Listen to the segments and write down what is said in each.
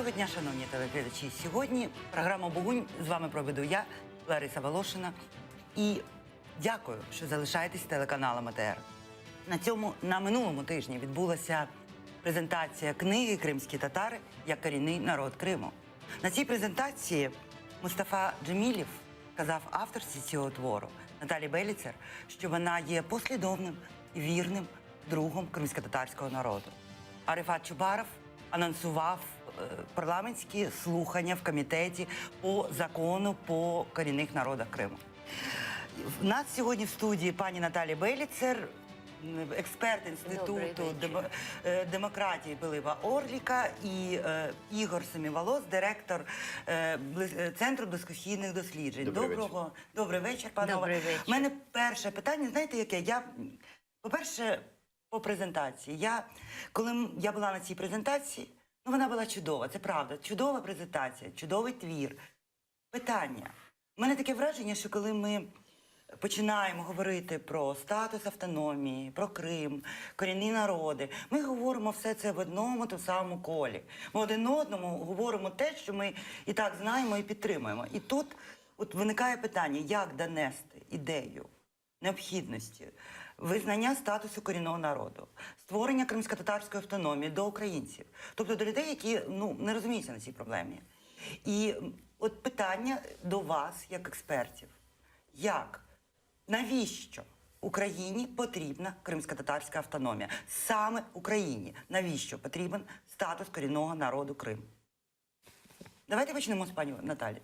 Доброго дня, шановні телеглядачі. Сьогодні програму «Бугунь» з вами проведу я, Лариса Волошина. І дякую, що залишаєтесь телеканалом АТR. На минулому тижні відбулася презентація книги «Кримські татари як корінний народ Криму». На цій презентації Мустафа Джемілєв сказав авторці цього твору Наталі Беліцер, що вона є послідовним і вірним другом кримськотатарського народу. А Рифат Чубаров анонсував парламентські слухання в комітеті по закону по корінних народах Криму. У нас сьогодні в студії пані Наталі Беліцер, експерт Інституту демократії Пилипа Орліка, і Ігор Семіволос, директор Центру дискусійних досліджень. Добрий вечір, панове. Добрий вечір. У мене перше питання, знаєте яке? По-перше, по презентації. Коли я була на цій презентації, вона була чудова, це правда. Чудова презентація, чудовий твір. Питання. У мене таке враження, що коли ми починаємо говорити про статус автономії, про Крим, корінні народи, ми говоримо все це в одному тому самому колі. Ми один одному говоримо те, що ми і так знаємо і підтримуємо. І тут виникає питання, як донести ідею необхідності визнання статусу корінного народу, створення кримськотатарської автономії до українців, тобто до людей, які не розуміються на цій проблемі. І от питання до вас, як експертів. Навіщо Україні потрібна кримськотатарська автономія? Саме Україні навіщо потрібен статус корінного народу Крим? Давайте почнемо з пані Наталі.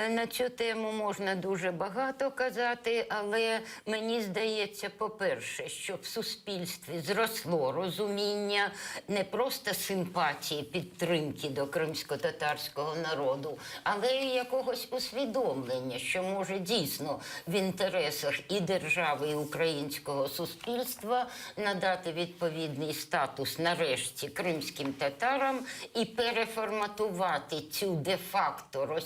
На цю тему можна дуже багато казати, але мені здається, по-перше, що в суспільстві зросло розуміння не просто симпатії, підтримки до кримсько-татарського народу, але й якогось усвідомлення, що може дійсно в інтересах і держави, і українського суспільства надати відповідний статус нарешті кримським татарам і переформатувати цю де-факто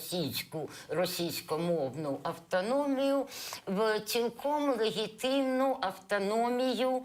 російськомовну автономію в цілком легітимну автономію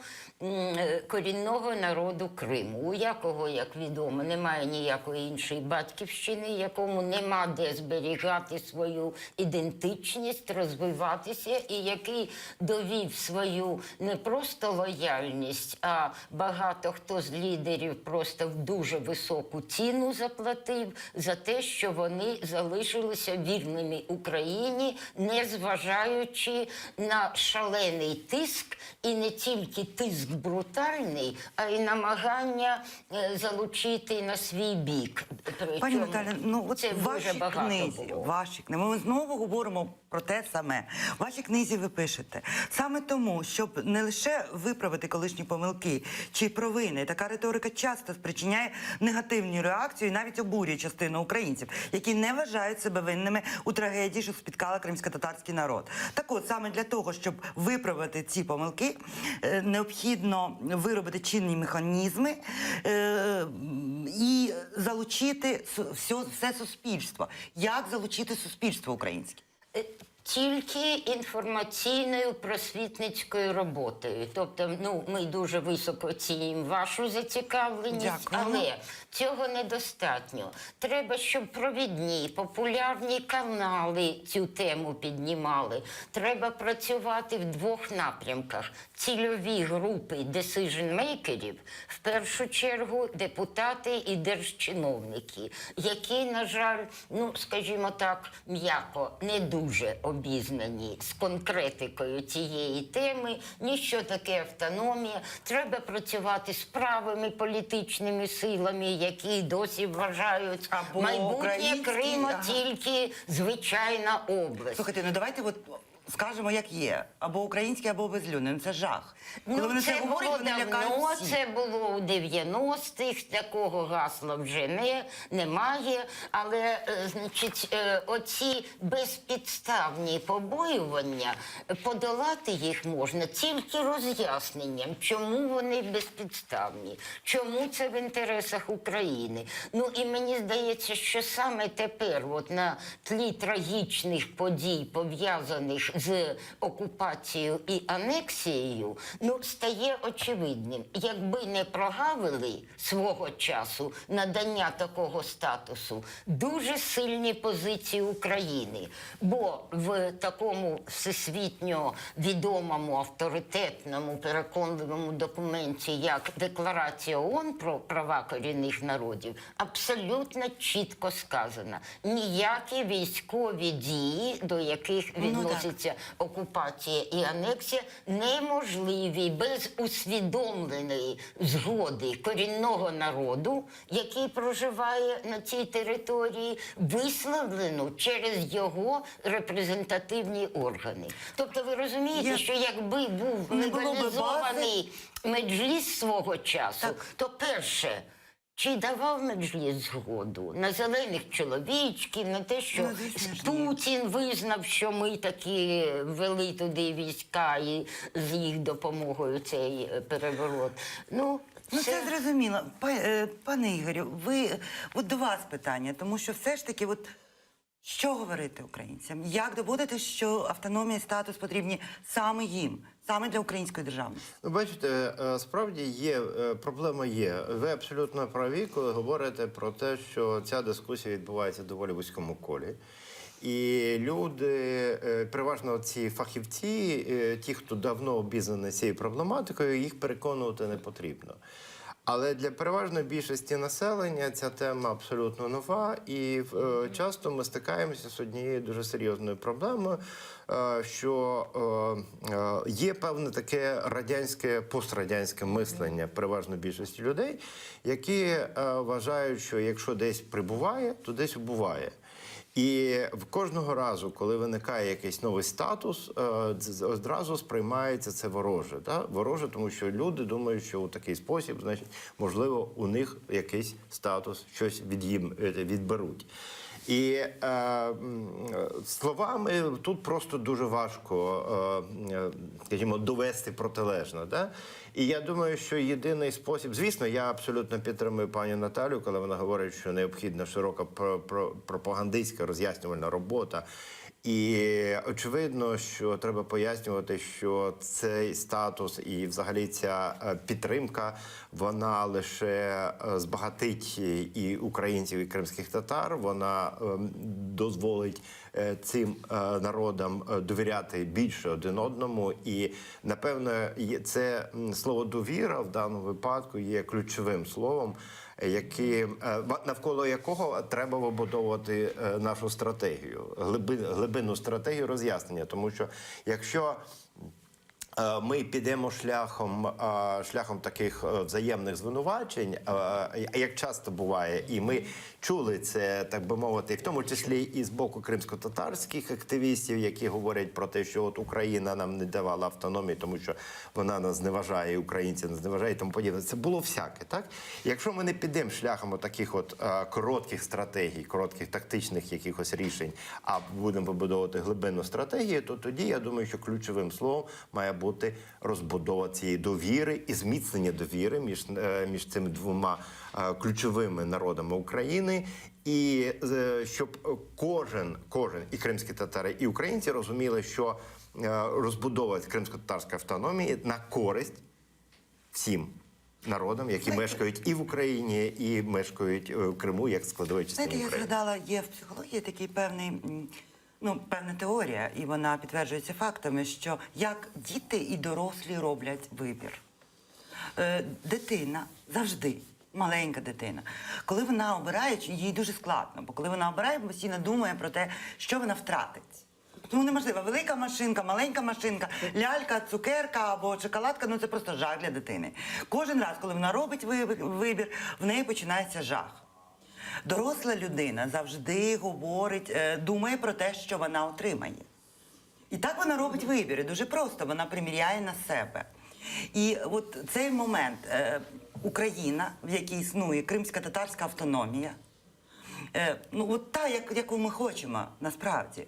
корінного народу Криму, у якого, як відомо, немає ніякої іншої батьківщини, якому нема де зберігати свою ідентичність, розвиватися, і який довів свою не просто лояльність, а багато хто з лідерів просто в дуже високу ціну заплатив за те, що вони залишилися вірними Україні, незважаючи на шалений тиск, і не тільки тиск брутальний, а й намагання залучити на свій бік. Пані Наталя, в вашій книзі, ми знову говоримо про те саме. В вашій книзі ви пишете, саме тому, щоб не лише виправити колишні помилки чи провини, така риторика часто спричиняє негативні реакції і навіть обурює частину українців, які не вважають себе винними у трагедії, що спіткала кримськотатарський народ. Так от, саме для того, щоб виправити ці помилки, необхідно виробити чинні механізми і залучити все суспільство. Як залучити суспільство українське? Тільки інформаційною просвітницькою роботою. Тобто, ми дуже високо оцінюємо вашу зацікавленість, але цього недостатньо. Треба, щоб провідні, популярні канали цю тему піднімали. Треба працювати в двох напрямках. Цільові групи decision-мейкерів, в першу чергу депутати і держчиновники, які, на жаль, скажімо так, м'яко, не дуже обізнані з конкретикою цієї теми, ні що таке автономія. Треба працювати з правими політичними силами, які досі вважають майбутнє Криму тільки звичайна область. Слухайте, давайте скажемо, як є. Або український, або безлюдний. Це жах. Коли вони це говорять, було вони давно, лякають всіх. це було у 90-х, такого гасла вже немає. Але, оці безпідставні побоювання, подолати їх можна тільки роз'ясненням, чому вони безпідставні, чому це в інтересах України. І мені здається, що саме тепер, на тлі трагічних подій, пов'язаних з окупацією і анексією, ну, стає очевидним. Якби не прогавили свого часу надання такого статусу, дуже сильні позиції України. Бо в такому всесвітньо відомому, авторитетному, переконливому документі, як Декларація ООН про права корінних народів, абсолютно чітко сказано: ніякі військові дії, до яких відноситься окупація і анексія, неможливі без усвідомленої згоди корінного народу, який проживає на цій території, висловлену через його репрезентативні органи. Тобто ви розумієте, що якби був Не було би легалізований Меджліс свого часу, то перше, чи давав Меджліс згоду на зелених чоловічків, на те, що Путін визнав, що ми таки ввели туди війська і з їх допомогою цей переворот? Ну, це зрозуміло. Пане Ігорю, от до вас питання, тому що все ж таки, що говорити українцям? Як доводити, що автономія і статус потрібні саме їм, саме для української державності? Ну, бачите, справді проблема є. Ви абсолютно праві, коли говорите про те, що ця дискусія відбувається в доволі вузькому колі. І люди, переважно ці фахівці, ті, хто давно обізнані цією проблематикою, їх переконувати не потрібно. Але для переважної більшості населення ця тема абсолютно нова, і часто ми стикаємося з однією дуже серйозною проблемою, що є певне таке пострадянське мислення переважної більшості людей, які вважають, що якщо десь прибуває, то десь убуває. І кожного разу, коли виникає якийсь новий статус, одразу сприймається це вороже. Да? Вороже, тому що люди думають, що у такий спосіб, значить, можливо, у них якийсь статус, щось відберуть. І словами тут просто дуже важко, скажімо, довести протилежно. Да? І я думаю, що єдиний спосіб, звісно, я абсолютно підтримую пані Наталю, коли вона говорить, що необхідна широка пропагандистська роз'яснювальна робота. І очевидно, що треба пояснювати, що цей статус і взагалі ця підтримка, вона лише збагатить і українців, і кримських татар, вона дозволить цим народам довіряти більше один одному. І, напевно, це слово «довіра» в даному випадку є ключовим словом, навколо якого треба вибудовувати нашу стратегію, глибинну стратегію роз'яснення. Тому що якщо ми підемо шляхом таких взаємних звинувачень, як часто буває, і ми чули це, так би мовити, в тому числі і з боку кримсько-татарських активістів, які говорять про те, що от Україна нам не давала автономії, тому що вона нас зневажає, українці нас зневажають і тому подібне. Це було всяке, так? Якщо ми не підемо шляхом таких коротких стратегій, коротких тактичних якихось рішень, а будемо вибудовувати глибинну стратегію, то тоді, я думаю, що ключовим словом має бути розбудова цієї довіри і зміцнення довіри між цими двома ключовими народами України, і щоб кожен, і кримські татари, і українці розуміли, що розбудова кримсько-татарської автономії на користь всім народам, які мешкають і в Україні, і мешкають в Криму, як складової частини України. Знаєте, я згадала, є в психології такий певна теорія, і вона підтверджується фактами, що як діти і дорослі роблять вибір. Дитина завжди, маленька дитина, коли вона обирає, їй дуже складно, бо коли вона обирає, постійно думає про те, що вона втратить. Тому неможливо, велика машинка, маленька машинка, лялька, цукерка або шоколадка, це просто жах для дитини. Кожен раз, коли вона робить вибір, в неї починається жах. Доросла людина завжди думає про те, що вона отримає. І так вона робить вибір, і дуже просто, вона приміряє на себе. І от цей момент, Україна, в якій існує кримсько-татарська автономія, яку ми хочемо, насправді,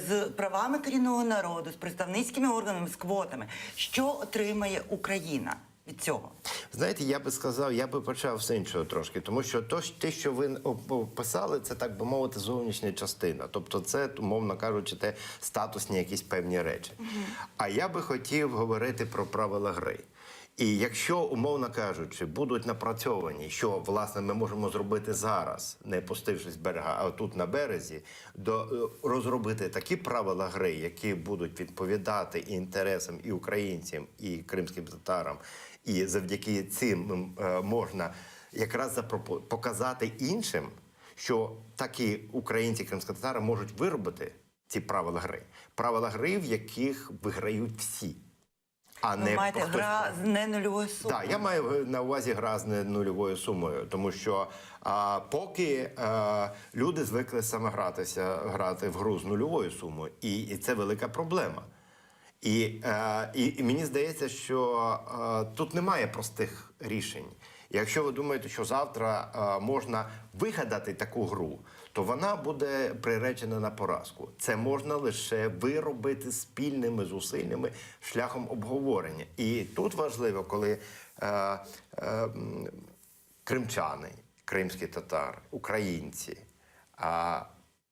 з правами корінного народу, з представницькими органами, з квотами, що отримає Україна? від цього? Знаєте, я би сказав, я би почав з іншого трошки, тому що те, що ви описали, це, так би мовити, зовнішня частина. Тобто це, умовно кажучи, те статусні якісь певні речі. А я би хотів говорити про правила гри. І якщо, умовно кажучи, будуть напрацьовані, що, власне, ми можемо зробити зараз, не пустившись з берега, а тут на березі, розробити такі правила гри, які будуть відповідати і інтересам і українцям, і кримським татарам, і завдяки цим можна якраз показати іншим, що такі українці, кримські татари можуть виробити ці правила гри. Правила гри, в яких виграють всі. А Ви маєте гра з не нульовою сумою. Так, я маю на увазі гра з не нульовою сумою, тому що поки люди звикли саме грати в гру з нульовою сумою, і це велика проблема. І мені здається, що тут немає простих рішень. Якщо ви думаєте, що завтра можна вигадати таку гру, то вона буде приречена на поразку. Це можна лише виробити спільними зусиллями шляхом обговорення. І тут важливо, коли кримчани, кримські татари, українці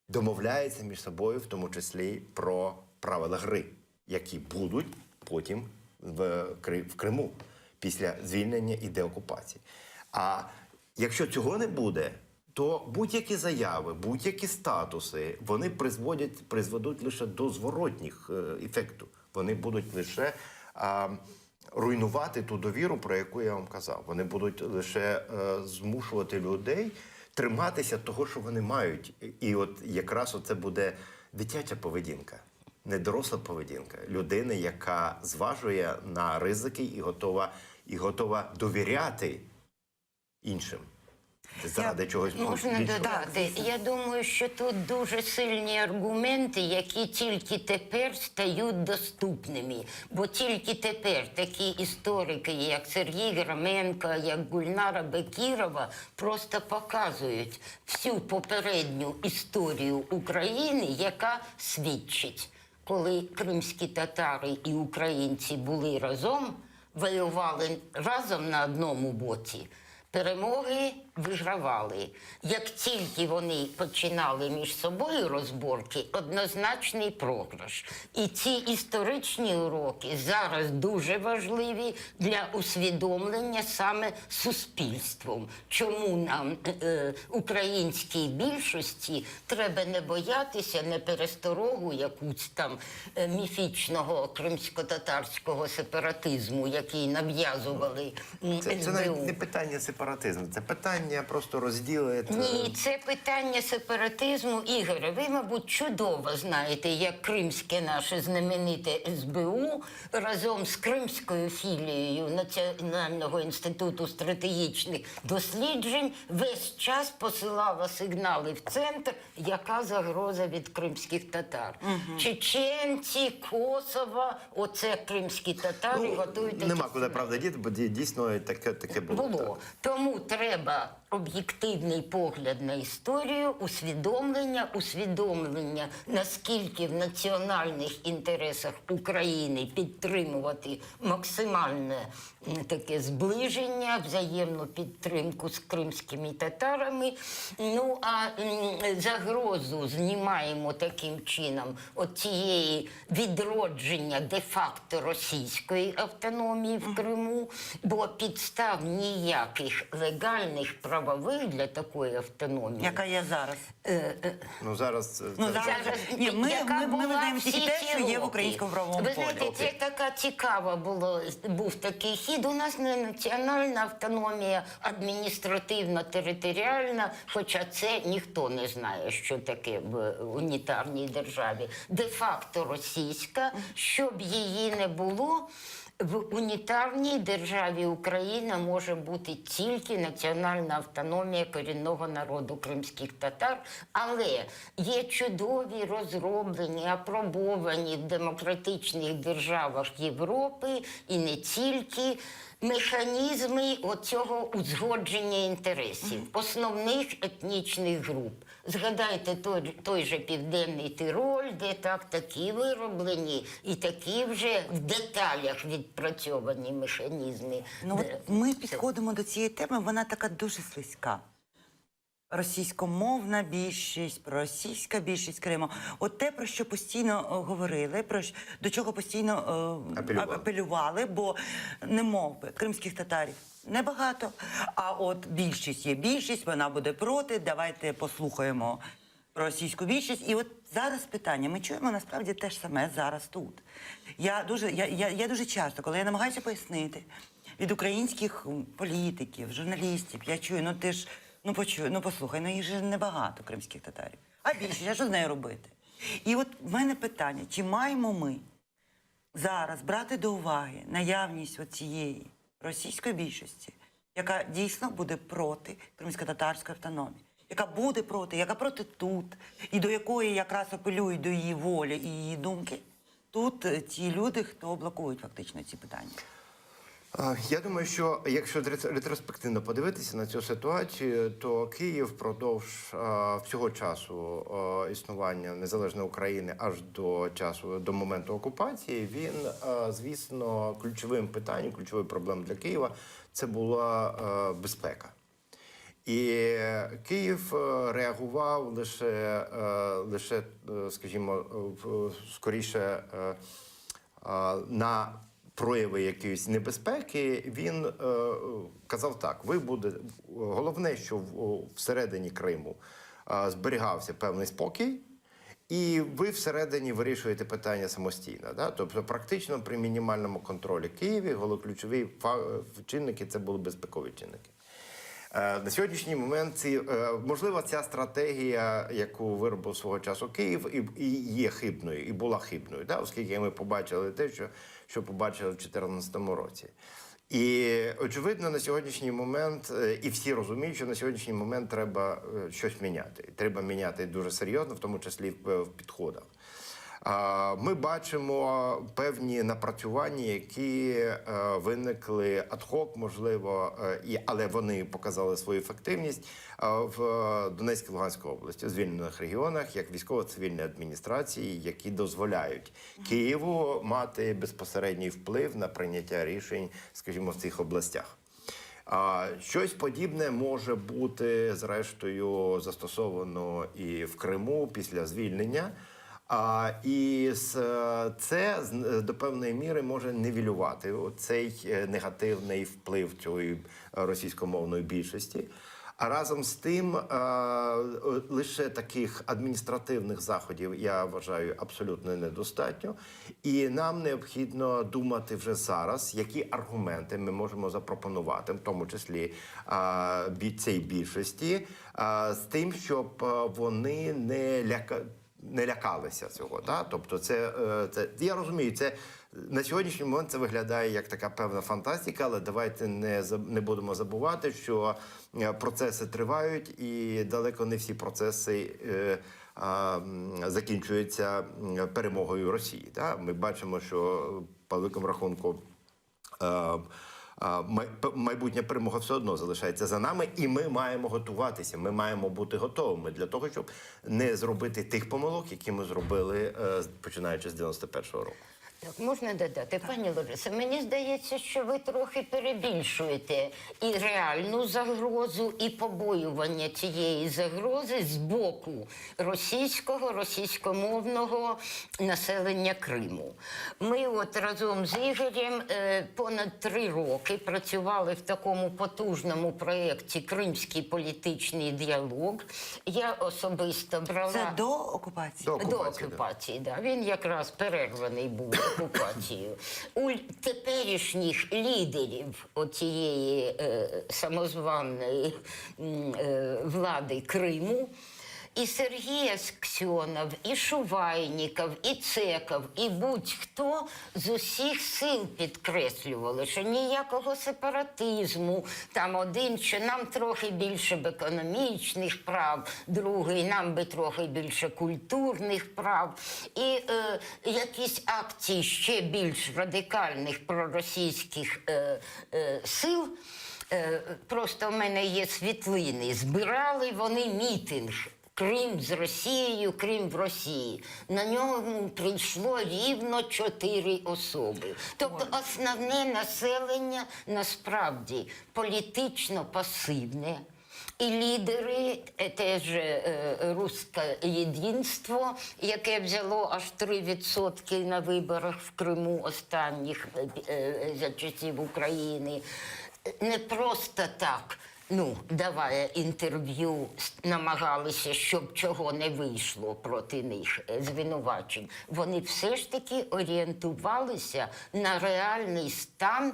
домовляються між собою, в тому числі про правила гри, які будуть потім в Криму після звільнення і деокупації. А якщо цього не буде, то будь-які заяви, будь-які статуси, вони призведуть лише до зворотніх ефекту. Вони будуть лише руйнувати ту довіру, про яку я вам казав. Вони будуть лише змушувати людей триматися того, що вони мають. І от якраз оце буде дитяча поведінка, не доросла поведінка. Людини, яка зважує на ризики і готова довіряти іншим. Заради чогось можна більшого. додати. Я думаю, що тут дуже сильні аргументи, які тільки тепер стають доступними. Бо тільки тепер такі історики, як Сергій Граменко, як Гульнара Бекірова, просто показують всю попередню історію України, яка свідчить. Коли кримські татари і українці були разом, воювали разом на одному боці, перемоги вигравали. Як тільки вони починали між собою розборки, однозначний програш. І ці історичні уроки зараз дуже важливі для усвідомлення саме суспільством. Чому нам, українській більшості, треба не боятися не пересторогу якусь там міфічного кримсько-татарського сепаратизму, який нав'язували Це навіть не питання сепаратизму, це питання просто розділити. Ні, це питання сепаратизму. Ігоре, ви, мабуть, чудово знаєте, як кримське наше знамените СБУ разом з кримською філією Національного інституту стратегічних досліджень весь час посилала сигнали в центр, яка загроза від кримських татар. Чеченці, Косово, оце кримські татари готують такі Нема куди, правда, діти, бо дійсно таке було. було. Тому треба об'єктивний погляд на історію, усвідомлення, наскільки в національних інтересах України підтримувати максимальне таке зближення, взаємну підтримку з кримськими татарами. Ну, а загрозу знімаємо таким чином от цієї відродження де-факто російської автономії в Криму, бо підстав ніяких легальних, правових для такої автономії. Яка є зараз? Ну, зараз... Ні, ми яка визнаємо всі тільки те, ці що є в роки. українському правовому Ви знаєте, полі. це така цікава був такий хід. У нас не національна автономія, адміністративно-територіальна, хоча це ніхто не знає, що таке в унітарній державі. Де-факто російська, щоб її не було, в унітарній державі Україна може бути тільки національна автономія корінного народу кримських татар, але є чудові розроблені, апробовані в демократичних державах Європи і не тільки механізми оцього узгодження інтересів основних етнічних груп. Згадайте той же Південний Тироль, де так такі вироблені і такі вже в деталях відпрацьовані механізми. Ну, от ми підходимо до цієї теми, вона така дуже слизька. Російськомовна більшість, проросійська більшість Криму. От те, про що постійно говорили, до чого постійно апелювали, бо не мов би кримських татарів небагато, а от більшість є більшість, вона буде проти, давайте послухаємо про російську більшість. І от зараз питання, ми чуємо насправді те ж саме зараз тут. Я дуже часто, коли я намагаюся пояснити від українських політиків, журналістів, я чую, ну ти ж, послухай, їх же небагато кримських татарів. А більшість, а що з нею робити? І от в мене питання, чи маємо ми зараз брати до уваги наявність цієї російської більшості, яка дійсно буде проти кримсько-татарської автономії, яка буде проти, яка проти тут, і до якої якраз апелюють до її волі і її думки, тут ті люди, хто блокують фактично ці питання. Я думаю, що якщо ретроспективно подивитися на цю ситуацію, то Київ впродовж всього часу існування незалежної України аж до моменту окупації, він, звісно, ключовим питанням, ключовою проблемою для Києва це була безпека. І Київ реагував лише, скажімо, скоріше на прояви якоїсь небезпеки. Він казав так: головне, що всередині Криму зберігався певний спокій, і ви всередині вирішуєте питання самостійно. Да? Тобто практично при мінімальному контролі Києві ключові чинники – це були безпекові чинники. На сьогоднішній момент, можливо, ця стратегія, яку виробив свого часу Київ, і є хибною, і була хибною, да? Оскільки ми побачили те, що побачили в 2014 році. І, очевидно, на сьогоднішній момент, і всі розуміють, що на сьогоднішній момент треба щось міняти. Треба міняти дуже серйозно, в тому числі в підходах. Ми бачимо певні напрацювання, які виникли ад-хок, можливо, але вони показали свою ефективність в Донецькій та Луганській області, у звільнених регіонах, як військово-цивільні адміністрації, які дозволяють Києву мати безпосередній вплив на прийняття рішень, скажімо, в цих областях. Щось подібне може бути, зрештою, застосовано і в Криму після звільнення. І це до певної міри може нівелювати цей негативний вплив цієї російськомовної більшості. А разом з тим, лише таких адміністративних заходів, я вважаю, абсолютно недостатньо. І нам необхідно думати вже зараз, які аргументи ми можемо запропонувати, в тому числі цій більшості, з тим, щоб вони не лякалися цього. Да? Тобто я розумію, це на сьогоднішній момент це виглядає як така певна фантастика, але давайте не будемо забувати, що процеси тривають, і далеко не всі процеси закінчуються перемогою Росії. Да? Ми бачимо, що по великому рахунку майбутня перемога все одно залишається за нами, і ми маємо готуватися, ми маємо бути готовими для того, щоб не зробити тих помилок, які ми зробили, починаючи з 91-го року. Так, можна додати, пані Лариса, мені здається, що ви трохи перебільшуєте і реальну загрозу, і побоювання цієї загрози з боку російськомовного населення Криму. Ми от разом з Ігорем понад 3 роки працювали в такому потужному проєкті «Кримський політичний діалог». Я особисто брала... Це до окупації? До окупації, да. Він якраз перерваний був окупацією. У теперішніх лідерів оцієї самозваної влади Криму і Сергій Аксьонов, і Шувайніков, і Цеков, і будь-хто з усіх сил підкреслювали, що ніякого сепаратизму, там один, що нам трохи більше б економічних прав, другий, нам би трохи більше культурних прав. І якісь акції ще більш радикальних проросійських сил. Просто в мене є світлини. Збирали вони мітинг Крим з Росією, Крим в Росії. На ньому прийшло рівно 4 особи. Тобто основне населення насправді політично пасивне. І лідери, теж Руське єдинство, яке взяло аж 3% на виборах в Криму останніх за часів України, не просто так даває інтерв'ю, намагалися, щоб чого не вийшло проти них звинувачень. Вони все ж таки орієнтувалися на реальний стан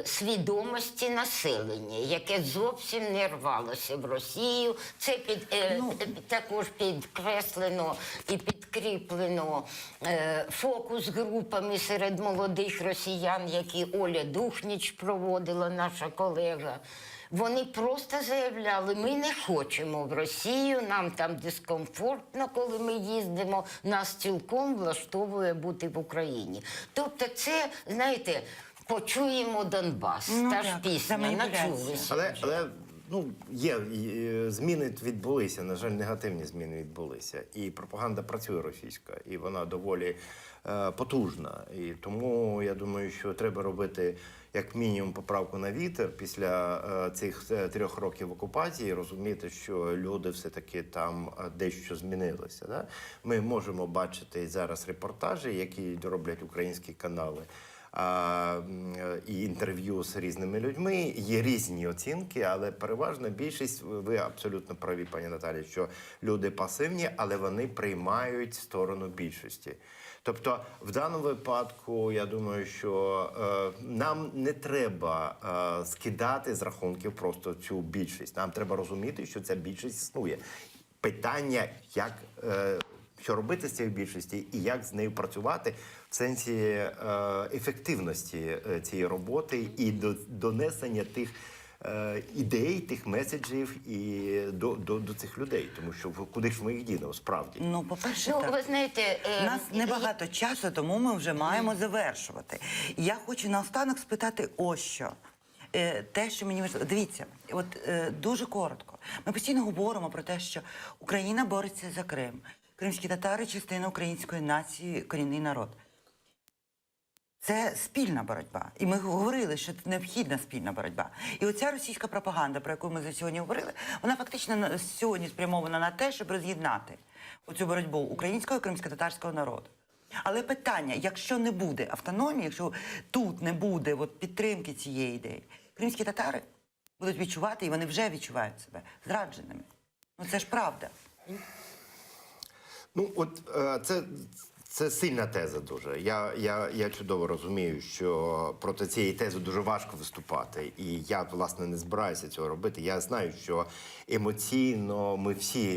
свідомості населення, яке зовсім не рвалося в Росію. Це також підкреслено і підкріплено фокус-групами серед молодих росіян, які Оля Духніч проводила, наша колега. Вони просто заявляли, ми не хочемо в Росію, нам там дискомфортно, коли ми їздимо, нас цілком влаштовує бути в Україні. Тобто це, знаєте, почуємо Донбас, та ж пісня, начулися. Але зміни відбулися, на жаль, негативні зміни відбулися. І пропаганда працює російська, і вона доволі потужна. І тому я думаю, що треба робити як мінімум поправку на вітер після цих 3 років окупації, розуміти, що люди все-таки там дещо змінилися. Да? Ми можемо бачити зараз репортажі, які роблять українські канали, і інтерв'ю з різними людьми. Є різні оцінки, але переважна більшість, ви абсолютно праві, пані Наталі, що люди пасивні, але вони приймають сторону більшості. Тобто, в даному випадку, я думаю, що нам не треба скидати з рахунків просто цю більшість. Нам треба розуміти, що ця більшість існує. Питання, що робити з цією більшості і як з нею працювати в сенсі ефективності цієї роботи і донесення тих ідей, тих меседжів і до цих людей. Тому що куди ж ми їх дінемо, справді? Ну, по-перше, так. Ви знаєте, У нас небагато часу, тому ми вже маємо завершувати. Я хочу наостанок спитати ось що. Те, що мені важливо. Дивіться, от дуже коротко. Ми постійно говоримо про те, що Україна бореться за Крим. Кримські татари – частина української нації, корінний народ. Це спільна боротьба. І ми говорили, що це необхідна спільна боротьба. І оця російська пропаганда, про яку ми сьогодні говорили, вона фактично сьогодні спрямована на те, щоб роз'єднати оцю боротьбу українського і кримсько-татарського народу. Але питання, якщо не буде автономії, якщо тут не буде підтримки цієї ідеї, кримські татари будуть відчувати, і вони вже відчувають себе зрадженими. Ну це ж правда. Це сильна теза дуже. Я чудово розумію, що проти цієї тези дуже важко виступати. І я, власне, не збираюся цього робити. Я знаю, що емоційно ми всі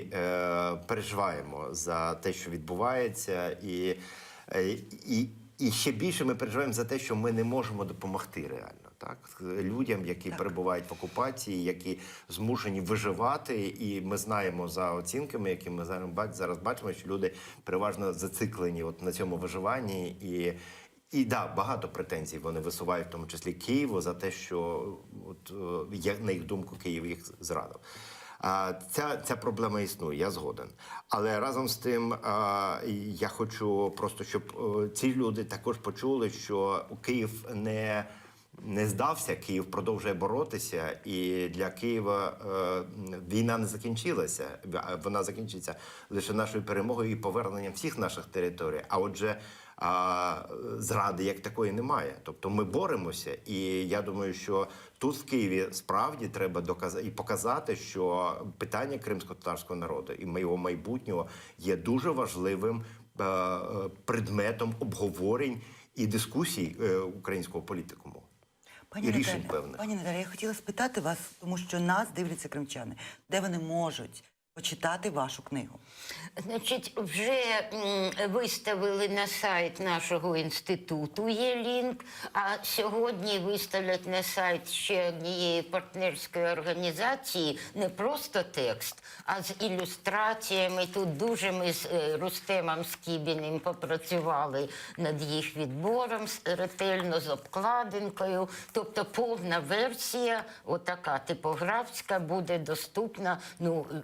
переживаємо за те, що відбувається. І ще більше ми переживаємо за те, що ми не можемо допомогти реально. Так? Людям, які перебувають в окупації, які змушені виживати. І ми знаємо за оцінками, які ми зараз бачимо, що люди переважно зациклені на цьому виживанні. І багато претензій вони висувають, в тому числі Києву, за те, що, на їх думку, Київ їх зрадив. Ця проблема існує, я згоден. Але разом з тим я хочу просто, щоб ці люди також почули, що Київ не здався, Київ продовжує боротися, і для Києва війна не закінчилася. Вона закінчиться лише нашою перемогою і поверненням всіх наших територій. А отже, зради як такої немає. Тобто ми боремося, і я думаю, що тут в Києві справді треба доказати і показати, що питання кримсько-татарського народу і його майбутнього є дуже важливим предметом обговорень і дискусій українського політикуму. Пані Наталя, я хотіла спитати вас, тому що нас дивляться кримчани, де вони можуть почитати вашу книгу? Значить, вже виставили на сайт нашого інституту, є лінк, а сьогодні виставлять на сайт ще однієї партнерської організації не просто текст, а з ілюстраціями. Тут дуже ми з Рустемом Скібіним попрацювали над їх відбором ретельно, з обкладинкою. Тобто повна версія, отака типографська, буде доступна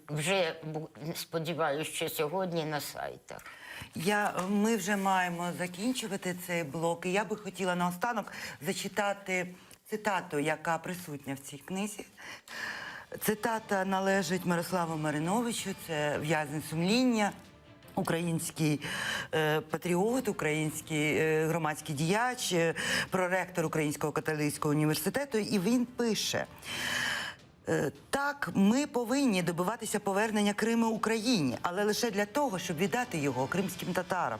вже буде, сподіваюся, що сьогодні на сайтах. Ми вже маємо закінчувати цей блок, і я би хотіла наостанок зачитати цитату, яка присутня в цій книзі. Цитата належить Мирославу Мариновичу, це в'язень сумління, український патріот, український громадський діяч, проректор Українського католицького університету, і він пише: так, ми повинні добиватися повернення Криму Україні, але лише для того, щоб віддати його кримським татарам.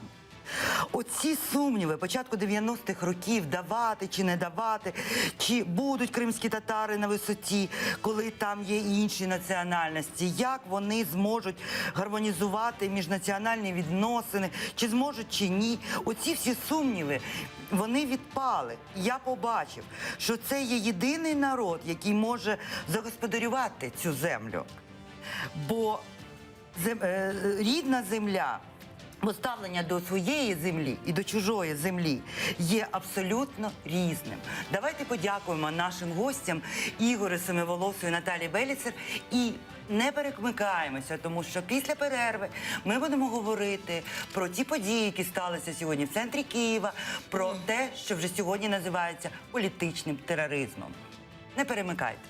Оці сумніви початку 90-х років, давати чи не давати, чи будуть кримські татари на висоті, коли там є інші національності, як вони зможуть гармонізувати міжнаціональні відносини, чи зможуть, чи ні. Оці всі сумніви, вони відпали. Я побачив, що це є єдиний народ, який може загосподарювати цю землю. Бо рідна земля, ставлення до своєї землі і до чужої землі є абсолютно різним. Давайте подякуємо нашим гостям Ігорю Семиволосу і Наталії Беліцер і не перемикаємося, тому що після перерви ми будемо говорити про ті події, які сталися сьогодні в центрі Києва, про те, що вже сьогодні називається політичним тероризмом. Не перемикайте.